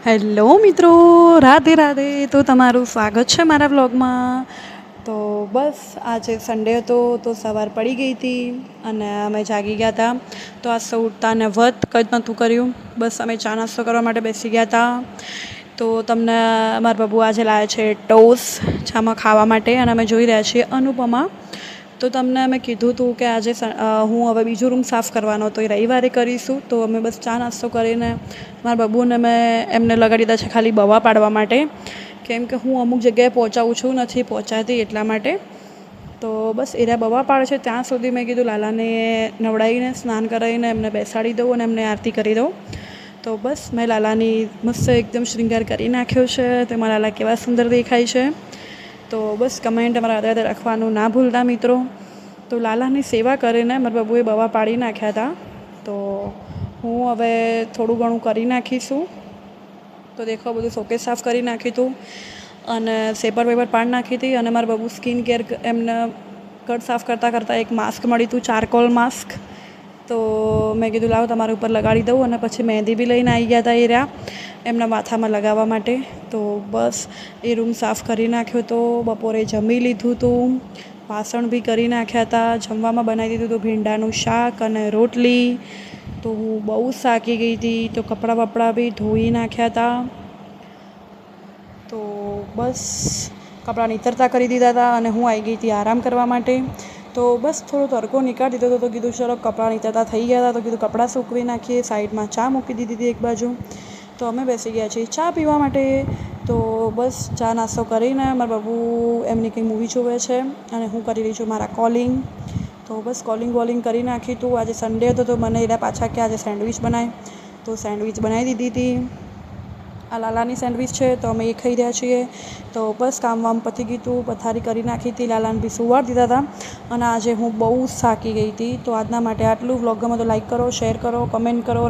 Hello મિત્રો, રાધે રાધે. તો તમારું સ્વાગત છે મારા વ્લોગમાં. તો બસ આજે સન્ડે હતો તો સવાર પડી ગઈ હતી અને અમે જાગી ગયા હતા. તો આજ સૌ ઉઠતા ને કંઈ જ નહોતું કર્યું, બસ અમે ચા નાસ્તો કરવા માટે બેસી ગયા હતા. તો તમને મારા બાબુ આજે લાવ્યા છે ટોસ ચામાં ખાવા માટે અને અમે જોઈ રહ્યા છીએ અનુપમા. તો તમને અમે કીધું હતું કે આજે હું હવે બીજો રૂમ સાફ કરવાનો હતો, એ રવિવારે કરીશું. તો અમે બસ ચા નાસ્તો કરીને મારા બાબુને મેં એમને લગાડી દીધા છે ખાલી બવા પાડવા માટે, કેમ કે હું અમુક જગ્યાએ પહોંચાવું છું, નથી પહોંચાતી એટલા માટે. તો બસ એરા બવા પાડે છે ત્યાં સુધી મેં કીધું લાલાને નવડાવીને સ્નાન કરાવીને એમને બેસાડી દઉં અને એમને આરતી કરી દઉં. તો બસ મેં લાલાની મસ્ત એકદમ શૃંગાર કરી નાખ્યો છે. તેમાં લાલા કેવા સુંદર દેખાય છે. તો બસ કમેન્ટ અમારા હૃદય રાખવાનું ના ભૂલતા મિત્રો. તો લાલાની સેવા કરીને મારા બાબુએ બવા પાડી નાખ્યા હતા. તો હું હવે થોડું ઘણું કરી નાખીશું. તો દેખો બધું શોકેસ સાફ કરી નાખ્યું હતું અને સેપર વેપર પાડી નાખી હતી. અને મારા બાબુ સ્કિન કેર એમને કટ સાફ કરતાં કરતાં એક માસ્ક મળ્યું હતું, ચારકોલ માસ્ક. તો મેં કીધું લાવો તમારા ઉપર લગાડી દઉં. અને પછી મહેંદી બી લઈને આવી ગયા હતા એ રહ્યા એમના માથામાં લગાવવા માટે. તો બસ એ રૂમ સાફ કરી નાખ્યો હતો. બપોરે જમી લીધું હતું, વાસણ બી કરી નાખ્યા હતા. જમવામાં બનાવી દીધું હતું ભીંડાનું શાક અને રોટલી. તો હું બહુ જ થાકી ગઈ હતી. તો કપડાં બપડા બી ધોઈ નાખ્યા હતા. તો બસ કપડાં નીતરતા કરી દીધા હતા અને હું આવી ગઈ હતી આરામ કરવા માટે. તો બસ થોડો તડકો નીકાળી દીધો હતો. તો કીધું ચલો કપડાં નીતરતા થઈ ગયા હતા તો કીધું કપડાં સૂકવી નાખીએ. સાઈડમાં ચા મૂકી દીધી હતી એક બાજુ. તો અમે બેસી ગયા છીએ ચા પીવા માટે. તો બસ ચા નાસ્તો કરીને મારા બાબુ એમની કંઈ મૂવી જોવે છે અને હું કરી રહી છું મારા કોલિંગ. તો બસ કોલિંગ વોલિંગ કરી નાખી હતું. આજે સન્ડે હતો તો મને એના પાછા કે આજે સેન્ડવિચ બનાય, તો સેન્ડવિચ બનાવી દીધી હતી. આ લાલાની સેન્ડવિચ છે તો અમે એ ખાઈ રહ્યા છીએ. તો બસ કામ વામ પતી ગયું હતું, પથારી કરી નાખી હતી, લાલાને બી સુવાડી દીધા હતા. અને આજે હું બહુ જ થાકી ગઈ હતી. તો આજના માટે આટલું. વ્લોગ ગમે તો લાઈક કરો, શેર કરો, કમેન્ટ કરો.